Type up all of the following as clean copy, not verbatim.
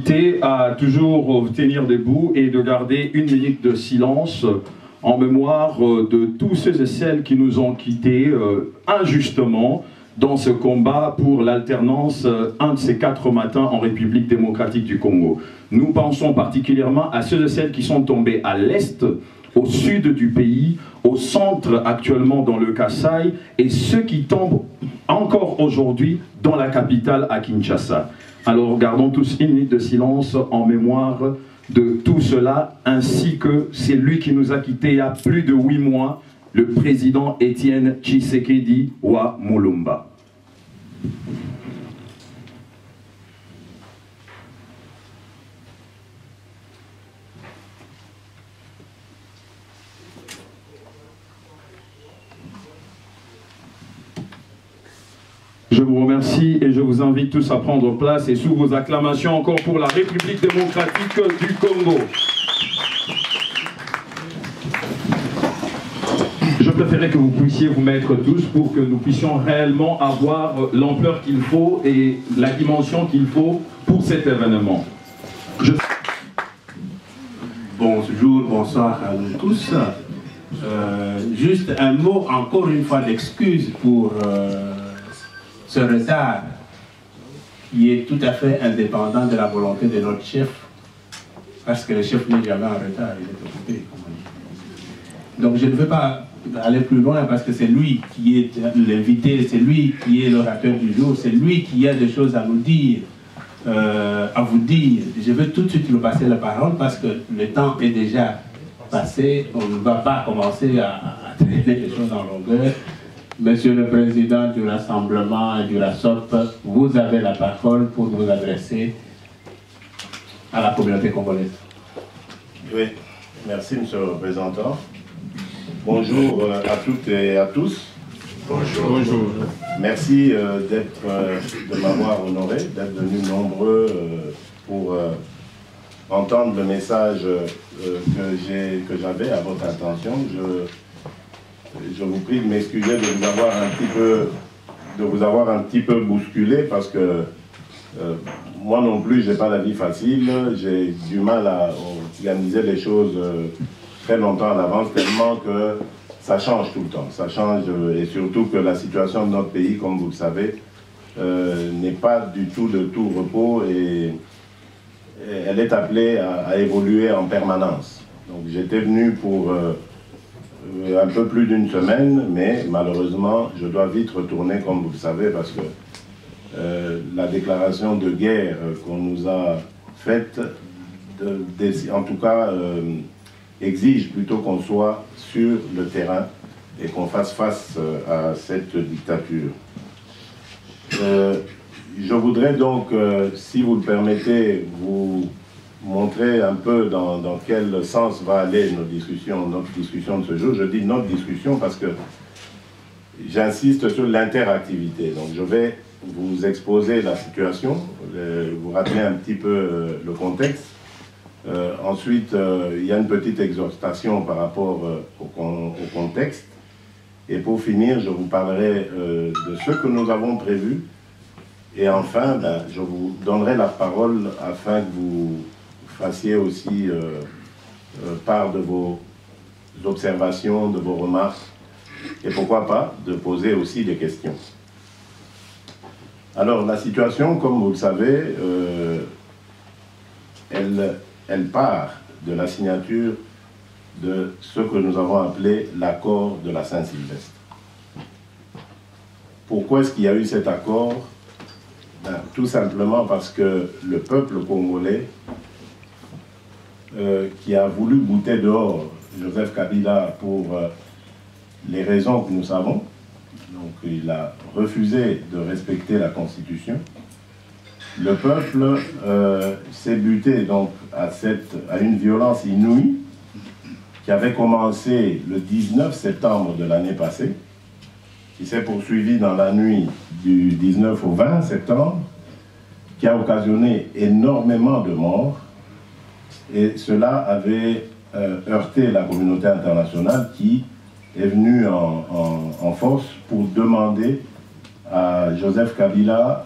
inviter à toujours tenir debout et de garder une minute de silence en mémoire de tous ceux et celles qui nous ont quittés injustement dans ce combat pour l'alternance un de ces 4 matins en République démocratique du Congo. Nous pensons particulièrement à ceux et celles qui sont tombés à l'est, au sud du pays, au centre actuellement dans le Kasaï, et ceux qui tombent encore aujourd'hui dans la capitale à Kinshasa. Alors gardons tous une minute de silence en mémoire de tout cela, ainsi que c'est lui qui nous a quittés il y a plus de 8 mois, le président Étienne Tshisekedi wa Mulumba. Je vous remercie et je vous invite tous à prendre place et sous vos acclamations encore pour la République démocratique du Congo. Je préférais que vous puissiez vous mettre tous pour que nous puissions réellement avoir l'ampleur qu'il faut et la dimension qu'il faut pour cet événement. Bonjour, bonsoir à nous tous. Juste un mot, encore une fois, d'excuse pour ce retard qui est tout à fait indépendant de la volonté de notre chef, parce que le chef n'est jamais en retard, il est occupé. Donc je ne veux pas aller plus loin parce que c'est lui qui est l'invité, c'est lui qui est l'orateur du jour, c'est lui qui a des choses à nous dire, à vous dire. Je veux tout de suite lui passer la parole parce que le temps est déjà passé, on ne va pas commencer à traiter les choses en longueur. Monsieur le Président du Rassemblement et du RASOP, vous avez la parole pour vous adresser à la communauté congolaise. Oui, merci Monsieur le Représentant. Bonjour à toutes et à tous. Bonjour. Bonjour. Merci de m'avoir honoré, d'être venus nombreux pour entendre le message que j'avais à votre attention. Je vous prie de m'excuser de vous avoir un petit peu bousculé parce que moi non plus, je n'ai pas la vie facile. J'ai du mal à organiser les choses très longtemps à l'avance, tellement que ça change tout le temps. Ça change et surtout que la situation de notre pays, comme vous le savez, n'est pas du tout de tout repos et elle est appelée à évoluer en permanence. Donc j'étais venu pour un peu plus d'une semaine, mais malheureusement, je dois vite retourner, comme vous le savez, parce que la déclaration de guerre qu'on nous a faite, en tout cas, exige plutôt qu'on soit sur le terrain et qu'on fasse face à cette dictature. Je voudrais donc, si vous le permettez, vous montrer un peu dans quel sens va aller notre discussion de ce jour. Je dis notre discussion parce que j'insiste sur l'interactivité. Donc je vais vous exposer la situation, vous rappeler un petit peu le contexte. Ensuite, il y a une petite exhortation par rapport au contexte. Et pour finir, je vous parlerai de ce que nous avons prévu. Et enfin, je vous donnerai la parole afin que vous fassiez aussi part de vos observations, de vos remarques, et pourquoi pas de poser aussi des questions. Alors, la situation, comme vous le savez, elle part de la signature de ce que nous avons appelé l'accord de la Saint-Sylvestre. Pourquoi est-ce qu'il y a eu cet accord? Tout simplement parce que le peuple congolais qui a voulu bouter dehors Joseph Kabila pour les raisons que nous savons, donc il a refusé de respecter la Constitution. Le peuple s'est buté donc à une violence inouïe qui avait commencé le 19 septembre de l'année passée, qui s'est poursuivi dans la nuit du 19 au 20 septembre, qui a occasionné énormément de morts. Et cela avait heurté la communauté internationale qui est venue en force pour demander à Joseph Kabila,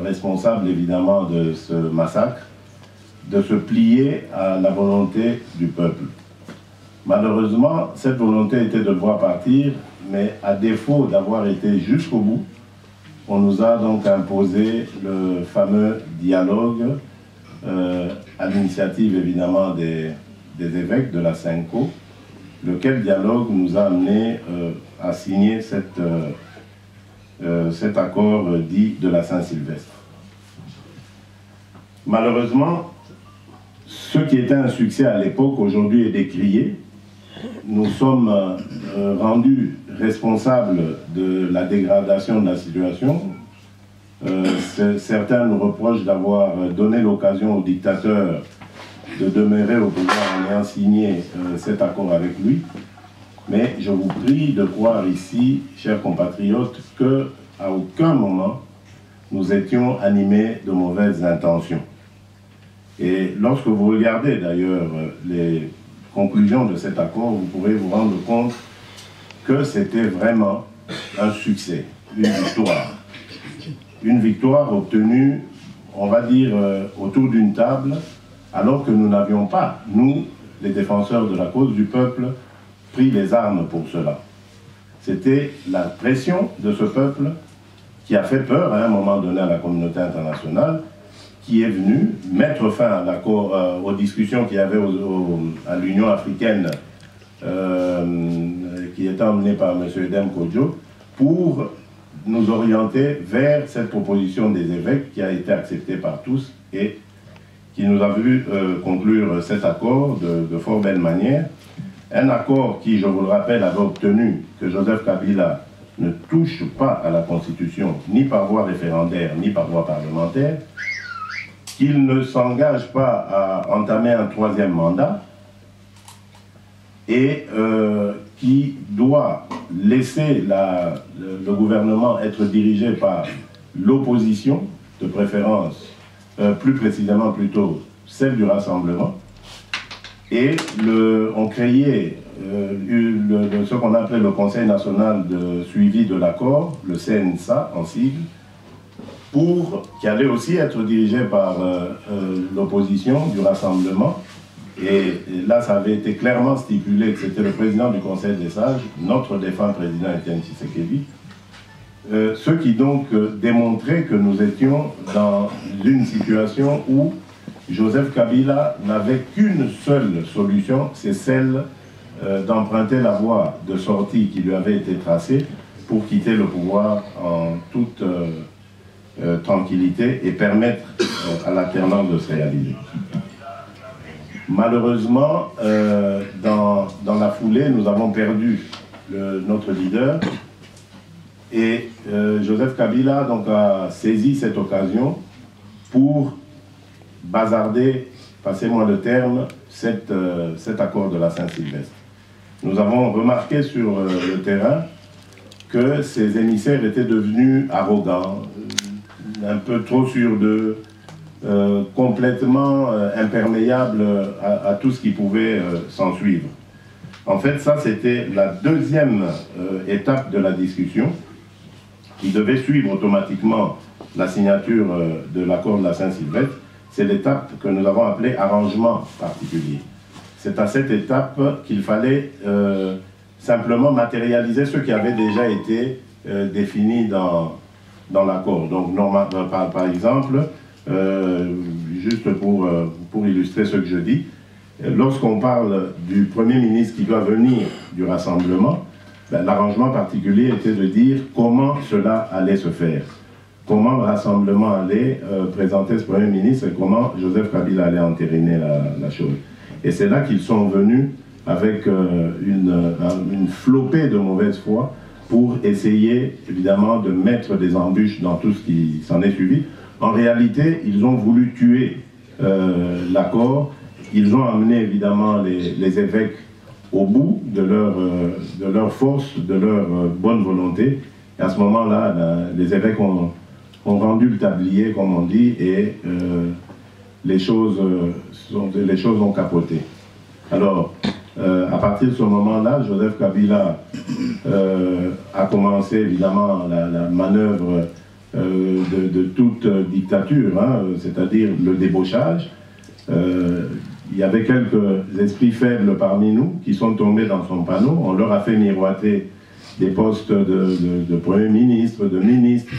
responsable évidemment de ce massacre, de se plier à la volonté du peuple. Malheureusement, cette volonté était de le voir partir, mais à défaut d'avoir été jusqu'au bout, on nous a donc imposé le fameux dialogue, à l'initiative évidemment des évêques de la Cinco, lequel dialogue nous a amené à signer cet accord dit de la Saint-Sylvestre. Malheureusement, ce qui était un succès à l'époque, aujourd'hui est décrié. Nous sommes rendus responsables de la dégradation de la situation. Certains nous reprochent d'avoir donné l'occasion au dictateur de demeurer au pouvoir en ayant signé cet accord avec lui. Mais je vous prie de croire ici, chers compatriotes, qu'à aucun moment nous étions animés de mauvaises intentions. Et lorsque vous regardez d'ailleurs les conclusions de cet accord, vous pourrez vous rendre compte que c'était vraiment un succès, une victoire. Une victoire obtenue, on va dire, autour d'une table, alors que nous n'avions pas, nous, les défenseurs de la cause du peuple, pris les armes pour cela. C'était la pression de ce peuple qui a fait peur à un moment donné à la communauté internationale, qui est venu mettre fin à aux discussions qu'il y avait à l'Union africaine, qui était emmenée par M. Edem Kodjo, pour nous orienter vers cette proposition des évêques qui a été acceptée par tous et qui nous a vu conclure cet accord de fort belle manière. Un accord qui, je vous le rappelle, avait obtenu que Joseph Kabila ne touche pas à la Constitution, ni par voie référendaire, ni par voie parlementaire, qu'il ne s'engage pas à entamer un troisième mandat et qui doit laisser le gouvernement être dirigé par l'opposition, de préférence, plus précisément plutôt celle du Rassemblement. Et on créait ce qu'on appelait le Conseil national de suivi de l'accord, le CNSA en sigle, qui allait aussi être dirigé par l'opposition du Rassemblement. Et là, ça avait été clairement stipulé que c'était le président du Conseil des sages, notre défunt président Étienne Tshisekedi, ce qui donc démontrait que nous étions dans une situation où Joseph Kabila n'avait qu'une seule solution, c'est celle d'emprunter la voie de sortie qui lui avait été tracée pour quitter le pouvoir en toute tranquillité et permettre à l'alternance de se réaliser. Malheureusement, dans la foulée, nous avons perdu notre leader et Joseph Kabila donc, a saisi cette occasion pour bazarder, passez-moi le terme, cet accord de la Saint-Sylvestre. Nous avons remarqué sur le terrain que ces émissaires étaient devenus arrogants, un peu trop sûrs d'eux, complètement imperméables à tout ce qui pouvait s'en suivre. En fait, ça, c'était la deuxième étape de la discussion qui devait suivre automatiquement la signature de l'accord de la Saint-Sylvestre. C'est l'étape que nous avons appelée arrangement particulier. C'est à cette étape qu'il fallait simplement matérialiser ce qui avait déjà été défini dans l'accord. Donc, par exemple, juste pour illustrer ce que je dis, lorsqu'on parle du Premier ministre qui doit venir du Rassemblement, l'arrangement particulier était de dire comment cela allait se faire. Comment le Rassemblement allait présenter ce Premier ministre et comment Joseph Kabila allait entériner la chose. Et c'est là qu'ils sont venus avec une flopée de mauvaise foi pour essayer, évidemment, de mettre des embûches dans tout ce qui s'en est suivi. En réalité, ils ont voulu tuer l'accord. Ils ont amené, évidemment, les évêques au bout de leur force, de leur bonne volonté. Et à ce moment-là, les évêques ont rendu le tablier, comme on dit, et les choses ont capoté. Alors, à partir de ce moment-là, Joseph Kabila a commencé évidemment la manœuvre de toute dictature, hein, c'est-à-dire le débauchage. il y avait quelques esprits faibles parmi nous qui sont tombés dans son panneau. On leur a fait miroiter des postes de Premier ministre, de ministre,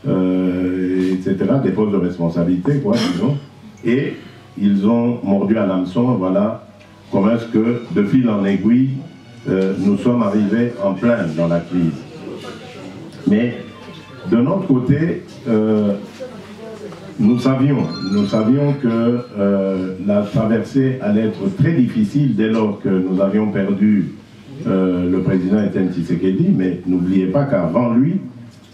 etc., des postes de responsabilité, quoi, disons. Et ils ont mordu à l'hameçon, voilà comment est-ce que, de fil en aiguille, nous sommes arrivés en plein dans la crise. Mais, de notre côté, nous savions que la traversée allait être très difficile dès lors que nous avions perdu le président Etienne Tshisekedi, mais n'oubliez pas qu'avant lui,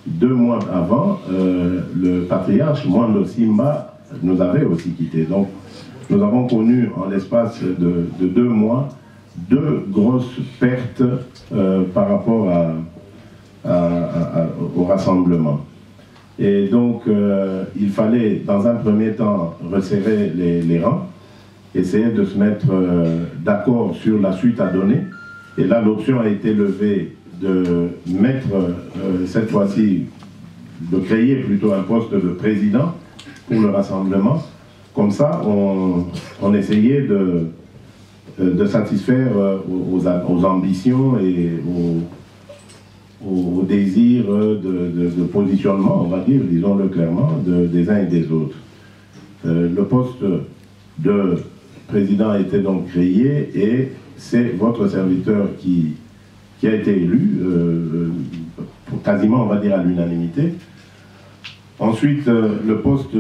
2 mois avant, le patriarche Mwando Simba nous avait aussi quittés. Donc, nous avons connu en l'espace de 2 mois 2 grosses pertes par rapport au rassemblement. Et donc, il fallait, dans un premier temps, resserrer les rangs, essayer de se mettre d'accord sur la suite à donner. Et là, l'option a été levée de mettre, cette fois-ci, de créer plutôt un poste de président pour le rassemblement. Comme ça, on essayait de satisfaire aux ambitions et au désir de positionnement, on va dire, disons-le clairement, des uns et des autres. Le poste de président a été donc créé et c'est votre serviteur qui a été élu, quasiment, on va dire, à l'unanimité. Ensuite, le poste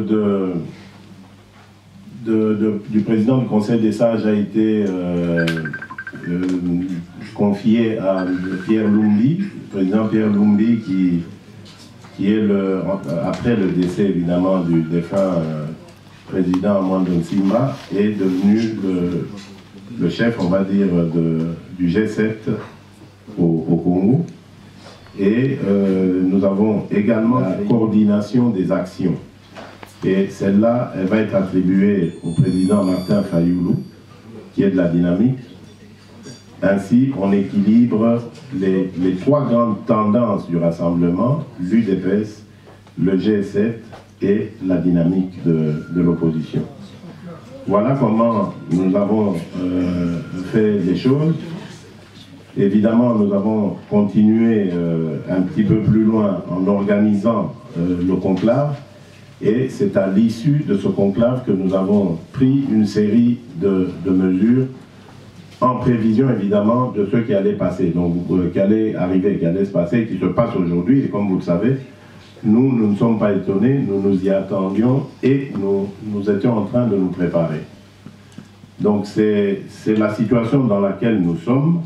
du président du Conseil des sages a été confié à Pierre Lumbi, le président Pierre Lumbi qui est, après le décès évidemment du défunt président Mwando Simba, est devenu le chef, on va dire, du G7 au Congo. Et nous avons également la coordination des actions. Et celle-là, elle va être attribuée au président Martin Fayoulou, qui est de la dynamique. Ainsi, on équilibre les 3 grandes tendances du rassemblement, l'UDPS, le G7 et la dynamique de l'opposition. Voilà comment nous avons fait les choses. Évidemment, nous avons continué un petit peu plus loin en organisant le conclave. Et c'est à l'issue de ce conclave que nous avons pris une série de mesures en prévision évidemment de ce qui allait passer, donc qui allait arriver, qui allait se passer, qui se passe aujourd'hui. Et comme vous le savez, nous ne sommes pas étonnés, nous nous y attendions et nous étions en train de nous préparer. Donc c'est la situation dans laquelle nous sommes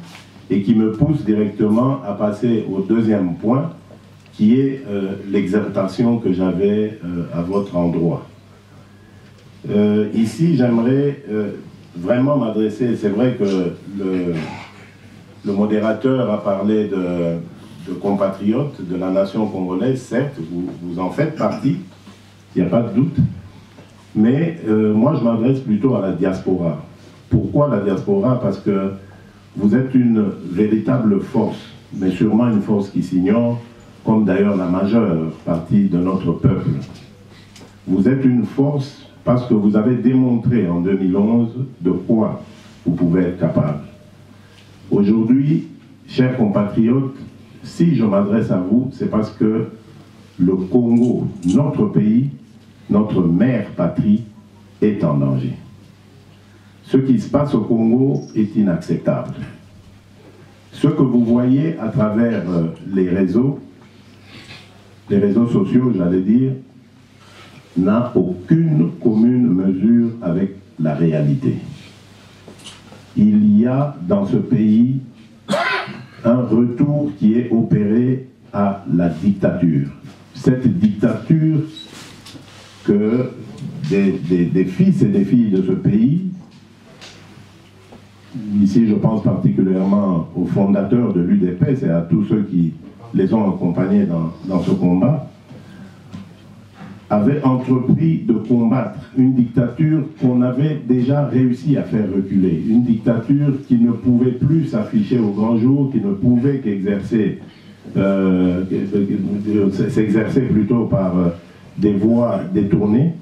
et qui me pousse directement à passer au deuxième point, qui est l'exaltation que j'avais à votre endroit. Ici, j'aimerais vraiment m'adresser, c'est vrai que le modérateur a parlé de compatriotes de la nation congolaise, certes, vous en faites partie, il n'y a pas de doute, mais moi je m'adresse plutôt à la diaspora. Pourquoi la diaspora? Parce que vous êtes une véritable force, mais sûrement une force qui s'ignore, comme d'ailleurs la majeure partie de notre peuple. Vous êtes une force parce que vous avez démontré en 2011 de quoi vous pouvez être capable. Aujourd'hui, chers compatriotes, si je m'adresse à vous, c'est parce que le Congo, notre pays, notre mère patrie, est en danger. Ce qui se passe au Congo est inacceptable. Ce que vous voyez à travers les réseaux sociaux, j'allais dire, n'a aucune commune mesure avec la réalité. Il y a dans ce pays un retour qui est opéré à la dictature. Cette dictature que des fils et des filles de ce pays, ici je pense particulièrement aux fondateurs de l'UDPS et à tous ceux qui les ont accompagnés dans ce combat, avaient entrepris de combattre une dictature qu'on avait déjà réussi à faire reculer. Une dictature qui ne pouvait plus s'afficher au grand jour, qui ne pouvait qu'exercer, s'exercer plutôt par des voies détournées.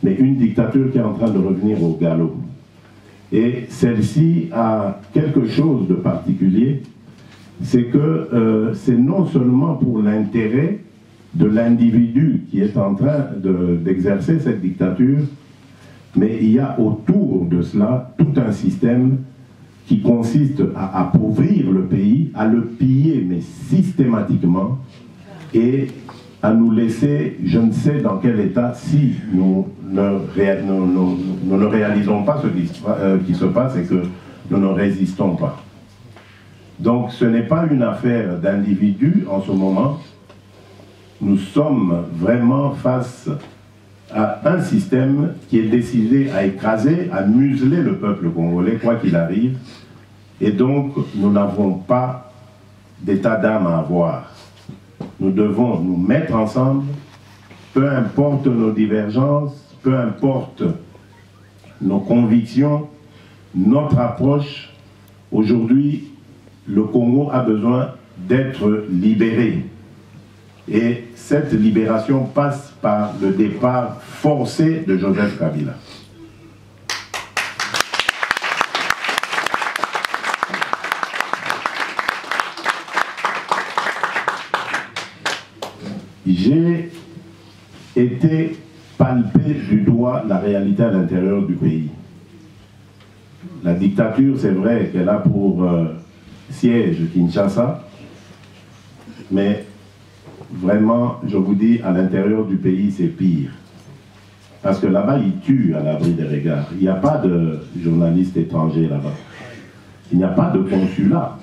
mais une dictature qui est en train de revenir au galop. Et celle-ci a quelque chose de particulier, c'est que c'est non seulement pour l'intérêt de l'individu qui est en train d'exercer cette dictature, mais il y a autour de cela tout un système qui consiste à appauvrir le pays, à le piller, mais systématiquement, et à nous laisser, je ne sais dans quel état, si nous ne réalisons pas ce qui se passe et que nous ne résistons pas. Donc ce n'est pas une affaire d'individus en ce moment. Nous sommes vraiment face à un système qui est décidé à écraser, à museler le peuple congolais, quoi qu'il arrive. Et donc, nous n'avons pas d'état d'âme à avoir. Nous devons nous mettre ensemble, peu importe nos divergences, peu importe nos convictions, notre approche. Aujourd'hui, le Congo a besoin d'être libéré. Et cette libération passe par le départ forcé de Joseph Kabila. J'ai été palpé du doigt la réalité à l'intérieur du pays. La dictature, c'est vrai qu'elle a pour siège Kinshasa, mais vraiment, je vous dis, à l'intérieur du pays, c'est pire. Parce que là-bas, ils tuent à l'abri des regards. Il n'y a pas de journalistes étrangers là-bas. Il n'y a pas de consulat.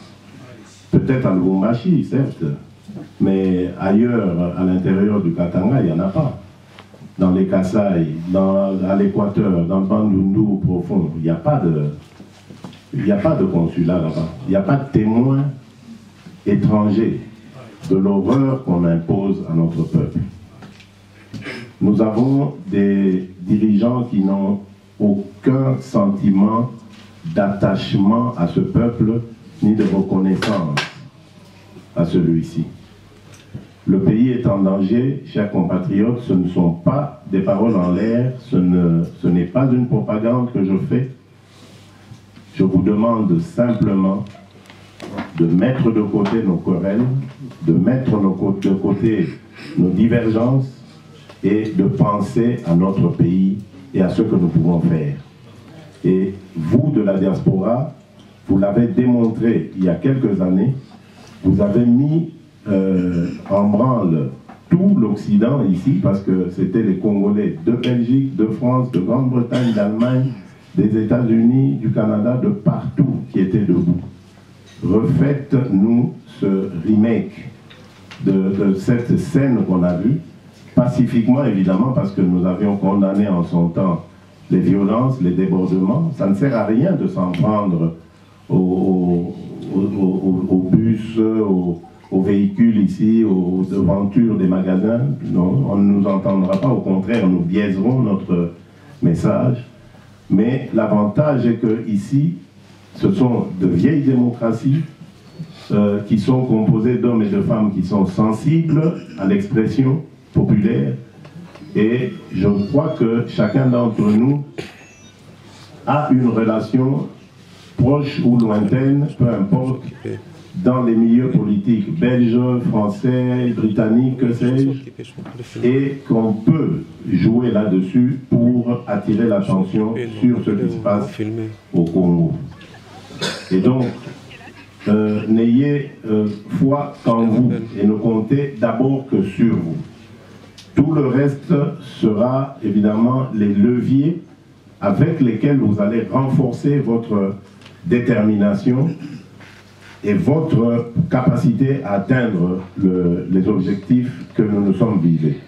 Peut-être à Lubumbashi, certes. Mais ailleurs, à l'intérieur du Katanga, il n'y en a pas. Dans les Kasaï, à l'Équateur, dans le Bandundu profond, il n'y a pas de consulat là-bas. Il n'y a pas de témoins étrangers de l'horreur qu'on impose à notre peuple. Nous avons des dirigeants qui n'ont aucun sentiment d'attachement à ce peuple, ni de reconnaissance à celui-ci. Le pays est en danger, chers compatriotes, ce ne sont pas des paroles en l'air, ce n'est pas une propagande que je fais. Je vous demande simplement de mettre de côté nos querelles, de mettre de côté nos divergences et de penser à notre pays et à ce que nous pouvons faire. Et vous, de la diaspora, vous l'avez démontré il y a quelques années, vous avez mis en branle tout l'Occident ici, parce que c'était les Congolais de Belgique, de France, de Grande-Bretagne, d'Allemagne, des États-Unis, du Canada, de partout qui étaient debout. Refaites-nous ce remake de cette scène qu'on a vue, pacifiquement évidemment, parce que nous avions condamné en son temps les violences, les débordements. Ça ne sert à rien de s'en prendre aux bus, aux véhicules ici, aux devantures des magasins. Non, on ne nous entendra pas, au contraire, nous biaiserons notre message. Mais l'avantage est que ici, ce sont de vieilles démocraties qui sont composées d'hommes et de femmes qui sont sensibles à l'expression populaire. Et je crois que chacun d'entre nous a une relation proche ou lointaine, peu importe, dans les milieux politiques belges, français, britanniques, que sais-je, et qu'on peut jouer là-dessus pour attirer l'attention sur ce qui se passe au Congo. Et donc, n'ayez foi qu'en vous et ne comptez d'abord que sur vous. Tout le reste sera évidemment les leviers avec lesquels vous allez renforcer votre détermination et votre capacité à atteindre les objectifs que nous nous sommes visés.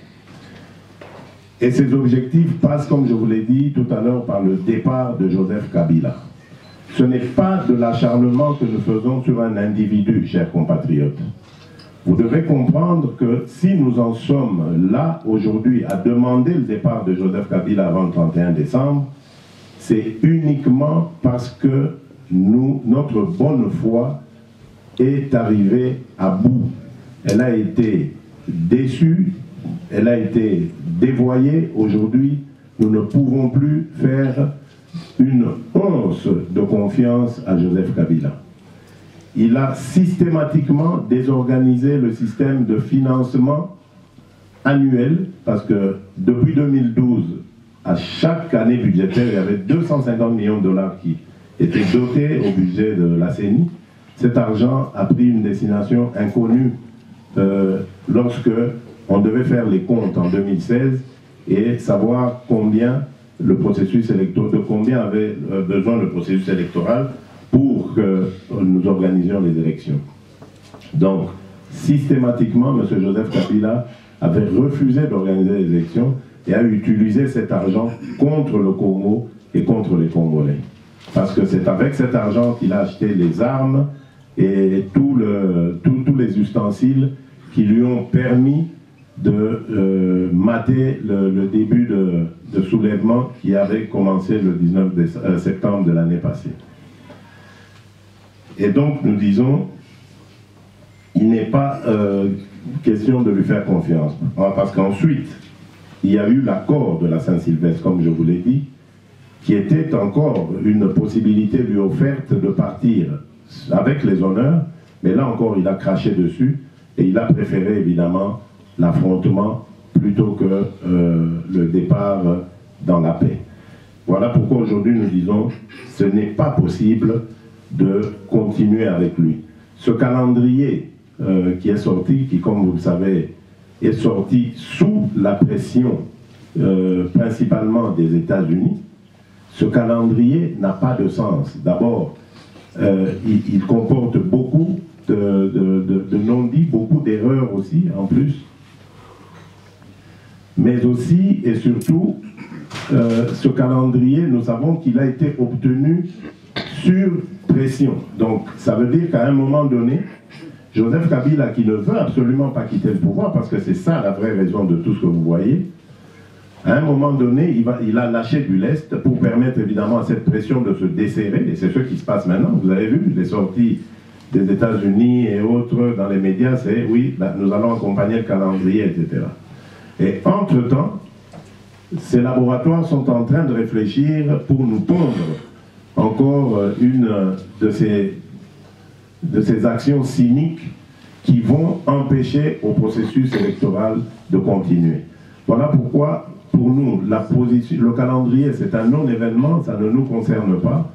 Et ces objectifs passent, comme je vous l'ai dit tout à l'heure, par le départ de Joseph Kabila. Ce n'est pas de l'acharnement que nous faisons sur un individu, chers compatriotes. Vous devez comprendre que si nous en sommes là aujourd'hui à demander le départ de Joseph Kabila avant le 31 décembre, c'est uniquement parce que notre bonne foi est arrivée à bout. Elle a été déçue, elle a été dévoyée. Aujourd'hui, nous ne pouvons plus faire une once de confiance à Joseph Kabila. Il a systématiquement désorganisé le système de financement annuel, parce que depuis 2012, à chaque année budgétaire, il y avait 250 millions de dollars qui étaient dotés au budget de la CENI. Cet argent a pris une destination inconnue lorsque on devait faire les comptes en 2016 et savoir combien le processus électoral, de combien avait besoin le processus électoral pour que nous organisions les élections. Donc, systématiquement, M. Joseph Kabila avait refusé d'organiser les élections et a utilisé cet argent contre le Congo et contre les Congolais. Parce que c'est avec cet argent qu'il a acheté les armes et tous les ustensiles qui lui ont permis de mater le début de soulèvement qui avait commencé le 19 septembre de l'année passée. Et donc nous disons, il n'est pas question de lui faire confiance. Parce qu'ensuite, il y a eu l'accord de la Saint-Sylvestre, comme je vous l'ai dit, qui était encore une possibilité lui offerte de partir avec les honneurs, mais là encore il a craché dessus et il a préféré évidemment l'affrontement plutôt que le départ dans la paix. Voilà pourquoi aujourd'hui nous disons ce n'est pas possible de continuer avec lui. Ce calendrier qui est sorti, qui comme vous le savez est sorti sous la pression principalement des États-Unis, ce calendrier n'a pas de sens. D'abord, il comporte beaucoup de non-dits, beaucoup d'erreurs aussi en plus, mais aussi et surtout, ce calendrier, nous savons qu'il a été obtenu sur pression. Donc, ça veut dire qu'à un moment donné, Joseph Kabila, qui ne veut absolument pas quitter le pouvoir, parce que c'est ça la vraie raison de tout ce que vous voyez, à un moment donné, il a lâché du lest pour permettre évidemment à cette pression de se desserrer, et c'est ce qui se passe maintenant. Vous avez vu les sorties des États-Unis et autres dans les médias, c'est oui, nous allons accompagner le calendrier, etc. Et entre-temps, ces laboratoires sont en train de réfléchir pour nous pondre encore une de ces actions cyniques qui vont empêcher au processus électoral de continuer. Voilà pourquoi, pour nous, le calendrier, c'est un non-événement, ça ne nous concerne pas,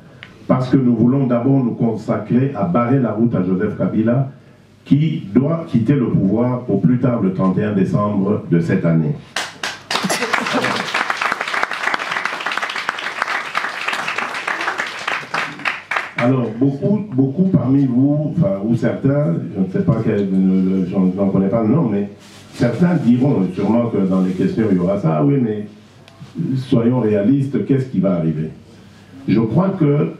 parce que nous voulons d'abord nous consacrer à barrer la route à Joseph Kabila, qui doit quitter le pouvoir au plus tard le 31 décembre de cette année. Alors, beaucoup parmi vous, enfin, ou certains, je ne sais pas, je n'en connais pas le nom, mais certains diront sûrement que dans les questions il y aura ça, oui, mais soyons réalistes, qu'est-ce qui va arriver? Je crois que,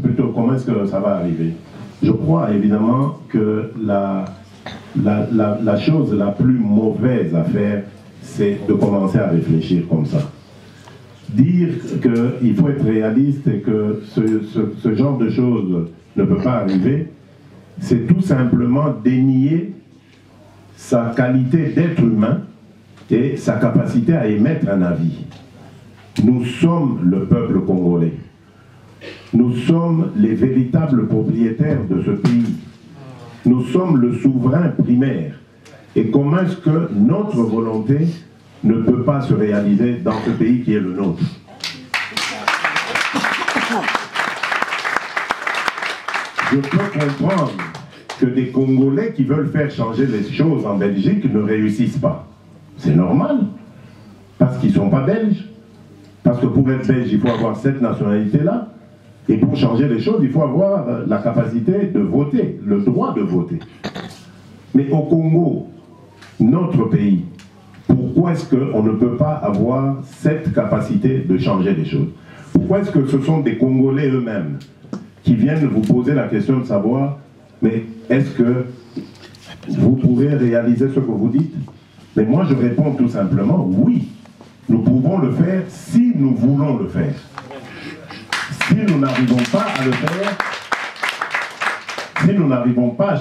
plutôt, comment est-ce que ça va arriver? Je crois évidemment que la chose la plus mauvaise à faire, c'est de commencer à réfléchir comme ça. Dire qu'il faut être réaliste et que ce genre de choses ne peut pas arriver, c'est tout simplement dénier sa qualité d'être humain et sa capacité à émettre un avis. Nous sommes le peuple congolais. Nous sommes les véritables propriétaires de ce pays. Nous sommes le souverain primaire. Et comment est-ce que notre volonté ne peut pas se réaliser dans ce pays qui est le nôtre? Je peux comprendre que des Congolais qui veulent faire changer les choses en Belgique ne réussissent pas. C'est normal, parce qu'ils ne sont pas belges. Parce que pour être belge, il faut avoir cette nationalité-là. Et pour changer les choses, il faut avoir la capacité de voter, le droit de voter. Mais au Congo, notre pays, pourquoi est-ce qu'on ne peut pas avoir cette capacité de changer les choses? Pourquoi est-ce que ce sont des Congolais eux-mêmes qui viennent vous poser la question de savoir, mais est-ce que vous pouvez réaliser ce que vous dites? Mais moi je réponds tout simplement, oui, nous pouvons le faire si nous voulons le faire. Si nous n'arrivons pas à le faire, si nous n'arrivons pas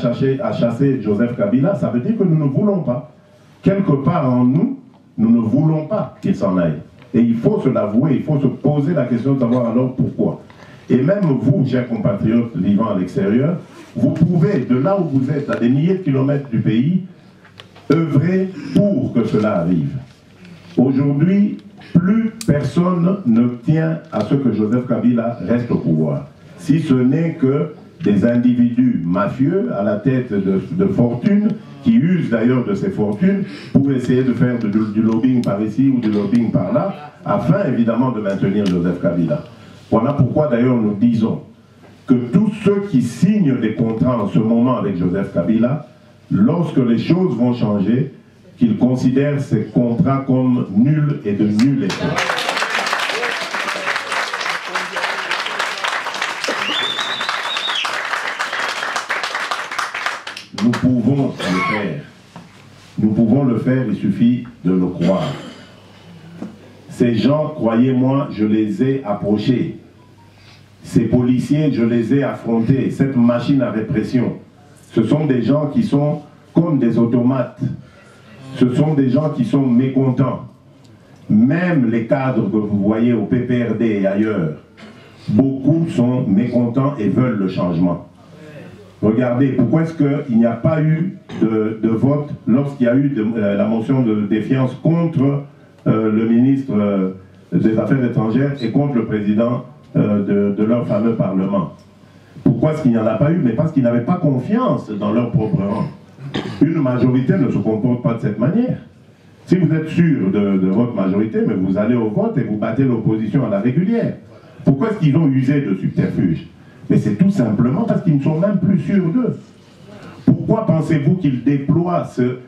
à chasser Joseph Kabila, ça veut dire que nous ne voulons pas. Quelque part en nous, nous ne voulons pas qu'il s'en aille. Et il faut se l'avouer, il faut se poser la question de savoir alors pourquoi. Et même vous, chers compatriotes vivant à l'extérieur, vous pouvez, de là où vous êtes, à des milliers de kilomètres du pays, œuvrer pour que cela arrive. Aujourd'hui, plus personne ne tient à ce que Joseph Kabila reste au pouvoir. Si ce n'est que des individus mafieux à la tête de fortunes, qui usent d'ailleurs de ces fortunes pour essayer de faire du lobbying par ici ou du lobbying par là, afin évidemment de maintenir Joseph Kabila. Voilà pourquoi d'ailleurs nous disons que tous ceux qui signent des contrats en ce moment avec Joseph Kabila, lorsque les choses vont changer, qu'ils considèrent ces contrats comme nuls et de nul effet. Nous pouvons le faire. Nous pouvons le faire, il suffit de le croire. Ces gens, croyez-moi, je les ai approchés. Ces policiers, je les ai affrontés. Cette machine à répression, ce sont des gens qui sont comme des automates. Ce sont des gens qui sont mécontents. Même les cadres que vous voyez au PPRD et ailleurs, beaucoup sont mécontents et veulent le changement. Regardez, pourquoi est-ce qu'il n'y a pas eu de vote lorsqu'il y a eu la motion de défiance contre le ministre des Affaires étrangères et contre le président de leur fameux Parlement? Pourquoi est-ce qu'il n'y en a pas eu? Mais parce qu'ils n'avaient pas confiance dans leur propre rang. Une majorité ne se comporte pas de cette manière. Si vous êtes sûr de votre majorité, mais vous allez au vote et vous battez l'opposition à la régulière. Pourquoi est-ce qu'ils ont usé de subterfuge? Mais c'est tout simplement parce qu'ils ne sont même plus sûrs d'eux. Pourquoi pensez-vous qu'ils déploient ce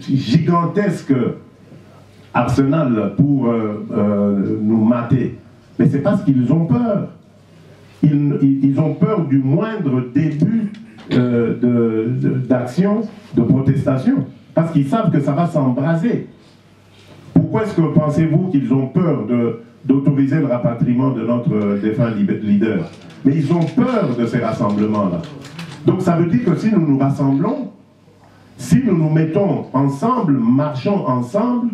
gigantesque arsenal pour nous mater? Mais c'est parce qu'ils ont peur. Ils ont peur du moindre début d'action, de protestation, parce qu'ils savent que ça va s'embraser. Pourquoi est-ce que pensez-vous qu'ils ont peur d'autoriser le rapatriement de notre défunt leader? Mais ils ont peur de ces rassemblements-là. Donc ça veut dire que si nous nous rassemblons, si nous nous mettons ensemble, marchons ensemble,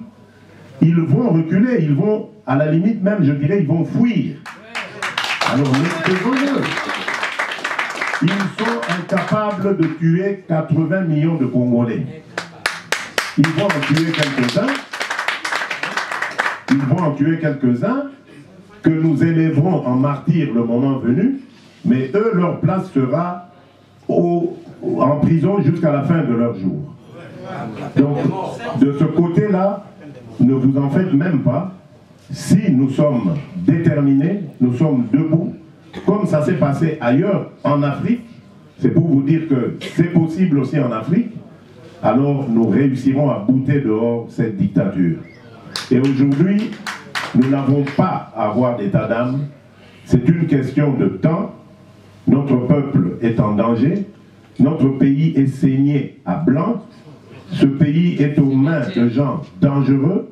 ils vont reculer, ils vont, à la limite même, je dirais, ils vont fuir. Alors, désolé, ils sont incapables de tuer 80 millions de Congolais. Ils vont en tuer quelques-uns. Ils vont en tuer quelques-uns que nous élèverons en martyrs le moment venu, mais eux, leur place sera en prison jusqu'à la fin de leur jour. Donc, de ce côté-là, ne vous en faites même pas. Si nous sommes déterminés, nous sommes debout, comme ça s'est passé ailleurs en Afrique, c'est pour vous dire que c'est possible aussi en Afrique, alors nous réussirons à bouter dehors cette dictature. Et aujourd'hui, nous n'avons pas à avoir d'état d'âme, c'est une question de temps. Notre peuple est en danger, notre pays est saigné à blanc, ce pays est aux mains de gens dangereux,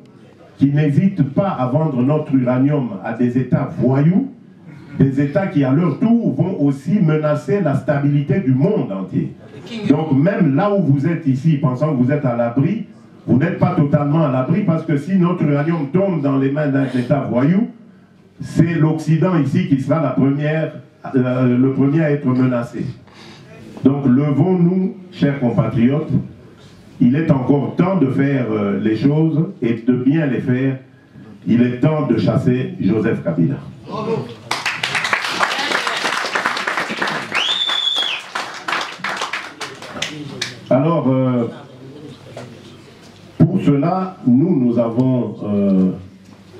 qui n'hésitent pas à vendre notre uranium à des États voyous, des États qui à leur tour vont aussi menacer la stabilité du monde entier. Donc même là où vous êtes ici, pensant que vous êtes à l'abri, vous n'êtes pas totalement à l'abri, parce que si notre uranium tombe dans les mains d'un État voyou, c'est l'Occident ici qui sera le premier à être menacé. Donc levons-nous, chers compatriotes. Il est encore temps de faire les choses et de bien les faire. Il est temps de chasser Joseph Kabila. Alors, pour cela, nous avons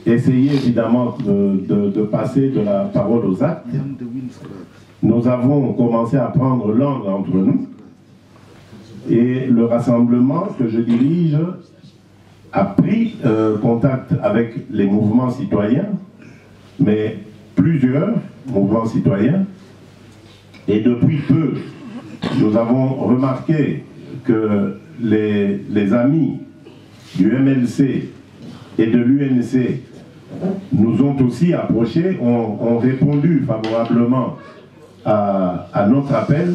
essayé évidemment de passer de la parole aux actes. Nous avons commencé à prendre langue entre nous. Et le rassemblement que je dirige a pris contact avec les mouvements citoyens, mais plusieurs mouvements citoyens. Et depuis peu, nous avons remarqué que les amis du MLC et de l'UNC nous ont aussi approchés, ont répondu favorablement à notre appel,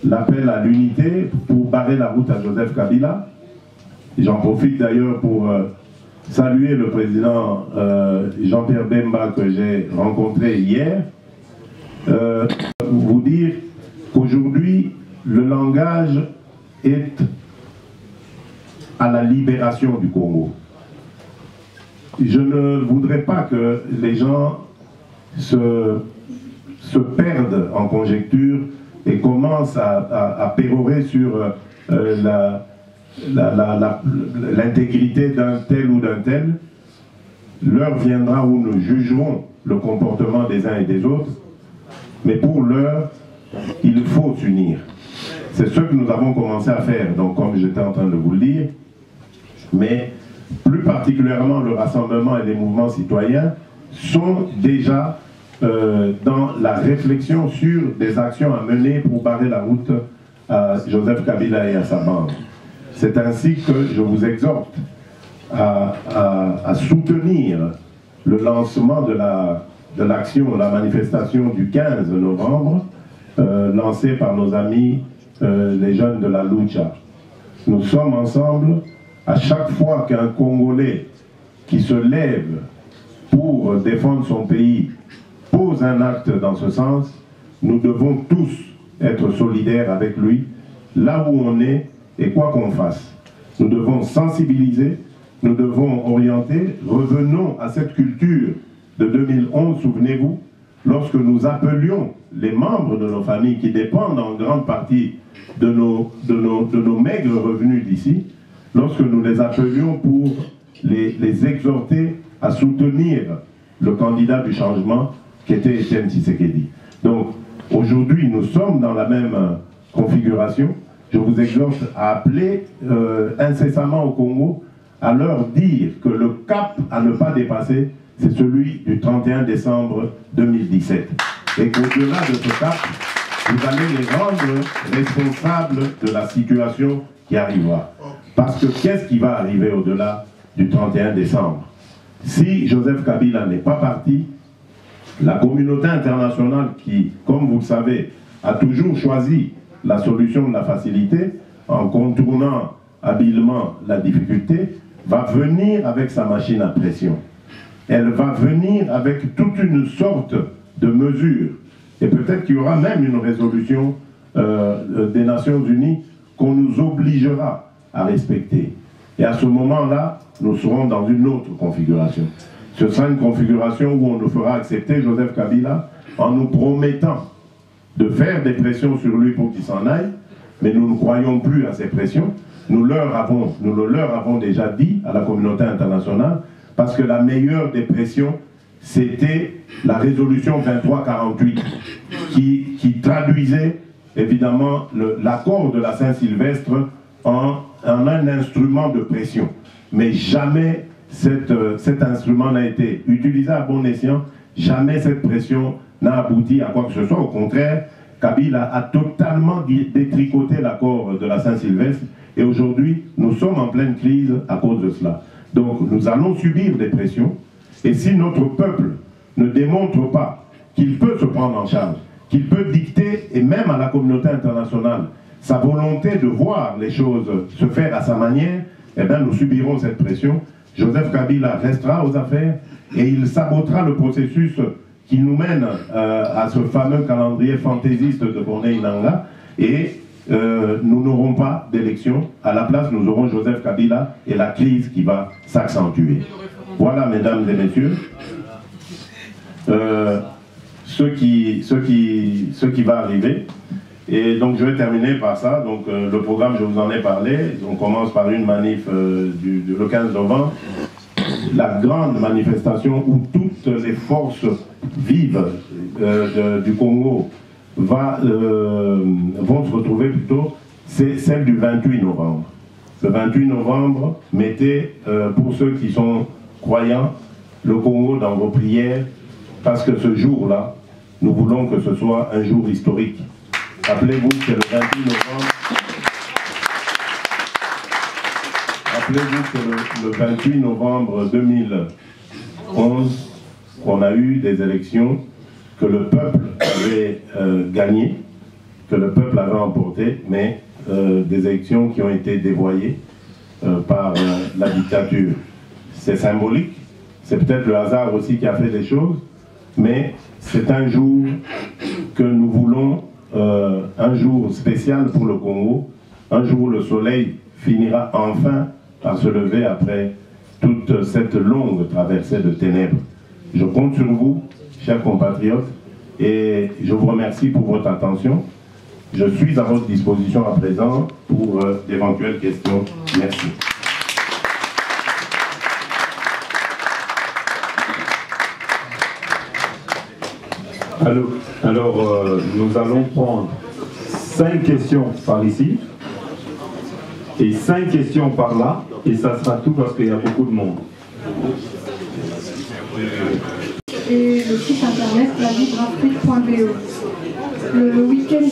l'appel à l'unité pour barrer la route à Joseph Kabila. J'en profite d'ailleurs pour saluer le président Jean-Pierre Bemba que j'ai rencontré hier. Vous dire qu'aujourd'hui, le langage est à la libération du Congo. Je ne voudrais pas que les gens se perdent en conjecture et commencent à pérorer sur l'intégrité d'un tel ou d'un tel. L'heure viendra où nous jugerons le comportement des uns et des autres, mais pour l'heure, il faut s'unir. C'est ce que nous avons commencé à faire, donc comme j'étais en train de vous le dire, mais plus particulièrement le rassemblement et les mouvements citoyens sont déjà dans la réflexion sur des actions à mener pour barrer la route à Joseph Kabila et à sa bande. C'est ainsi que je vous exhorte à soutenir le lancement de l'action, la manifestation du 15 novembre, lancée par nos amis les jeunes de la Lucha. Nous sommes ensemble. À chaque fois qu'un Congolais qui se lève pour défendre son pays pose un acte dans ce sens, nous devons tous être solidaires avec lui, là où on est et quoi qu'on fasse. Nous devons sensibiliser, nous devons orienter. Revenons à cette culture de 2011, souvenez-vous, lorsque nous appelions les membres de nos familles qui dépendent en grande partie de nos maigres revenus d'ici, lorsque nous les appelions pour les exhorter à soutenir le candidat du changement qui était Etienne Tshisekedi. Donc aujourd'hui nous sommes dans la même configuration. Je vous exhorte à appeler incessamment au Congo, à leur dire que le cap à ne pas dépasser, c'est celui du 31 décembre 2017. Et qu'au-delà de ce cap, vous allez les rendre responsables de la situation qui arrivera. Parce que qu'est-ce qui va arriver au-delà du 31 décembre? Si Joseph Kabila n'est pas parti, la communauté internationale qui, comme vous le savez, a toujours choisi la solution de la facilité, en contournant habilement la difficulté, va venir avec sa machine à pression. Elle va venir avec toute une sorte de mesures. Et peut-être qu'il y aura même une résolution des Nations Unies qu'on nous obligera à respecter. Et à ce moment-là, nous serons dans une autre configuration. Ce sera une configuration où on nous fera accepter Joseph Kabila en nous promettant de faire des pressions sur lui pour qu'il s'en aille, mais nous ne croyons plus à ces pressions. Nous le leur avons déjà dit à la communauté internationale, parce que la meilleure des pressions, c'était la résolution 2348, qui traduisait évidemment l'accord de la Saint-Sylvestre en un instrument de pression. Mais jamais cet instrument n'a été utilisé à bon escient, jamais cette pression n'a abouti à quoi que ce soit. Au contraire, Kabila a totalement détricoté l'accord de la Saint-Sylvestre et aujourd'hui, nous sommes en pleine crise à cause de cela. Donc nous allons subir des pressions et si notre peuple ne démontre pas qu'il peut se prendre en charge, qu'il peut dicter, et même à la communauté internationale, sa volonté de voir les choses se faire à sa manière, eh bien nous subirons cette pression. Joseph Kabila restera aux affaires et il sabotera le processus qui nous mène à ce fameux calendrier fantaisiste de Corneille Nangaa et nous n'aurons pas d'élection. À la place, nous aurons Joseph Kabila et la crise qui va s'accentuer. Voilà, mesdames et messieurs, ce qui va arriver. Et donc je vais terminer par ça. Donc le programme, je vous en ai parlé. On commence par une manif le 15 novembre. La grande manifestation où toutes les forces vives du Congo vont se retrouver plutôt, c'est celle du 28 novembre. Le 28 novembre, mettez, pour ceux qui sont croyants, le Congo dans vos prières, parce que ce jour-là, nous voulons que ce soit un jour historique. Rappelez-vous que c'est le 28 novembre. Rappelez-vous que le 28 novembre 2011, qu'on a eu des élections, que le peuple avait gagné, que le peuple avait emporté, mais des élections qui ont été dévoyées. par la dictature. C'est symbolique, c'est peut-être le hasard aussi qui a fait des choses, mais c'est un jour que nous voulons, un jour spécial pour le Congo, un jour où le soleil finira enfin par se lever après toute cette longue traversée de ténèbres. Je compte sur vous, chers compatriotes, et je vous remercie pour votre attention. Je suis à votre disposition à présent pour d'éventuelles questions. Merci. Alors, nous allons prendre 5 questions par ici et 5 questions par là, et ça sera tout parce qu'il y a beaucoup de monde. Et le site internet lavivreafrique.be. Le week-end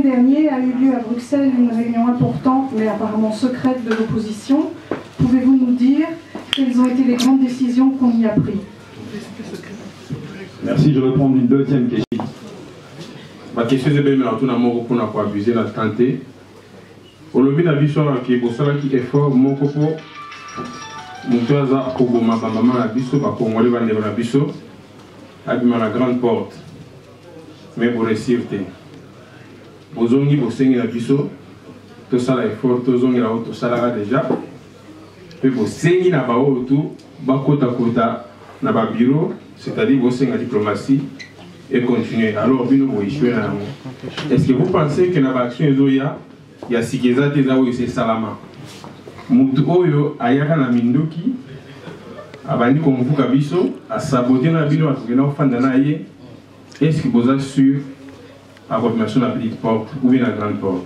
dernier a eu lieu à Bruxelles une réunion importante, mais apparemment secrète, de l'opposition. Pouvez-vous nous dire quelles ont été les grandes décisions qu'on y a prises? Merci, je vais prendre une deuxième question. Ma question est bien pour nous abuser la santé. Au lobby de la vie qui est pour cela qui est fort, mon copo, mon père a pour ma maman la biso, ma congolais va la biso, abîme la grande porte. Mais pour réussir, aux ongi pour saigner la biso, tout ça est fort, tout zongi la haute, tout ça déjà. Et pour saigner la bao tout, bakota kota, na ba bureau, c'est-à-dire pour saigner la diplomatie. Et continuer. Alors, est-ce que vous pensez que dans l'action il y a Sikeza c'est Salama? Mutu Oyo, Ayaka na Mindoki, Abandi Kongu Kabiso, a saboté la ville, à est-ce que vous êtes sûr à votre nation la petite porte ou bien la grande porte?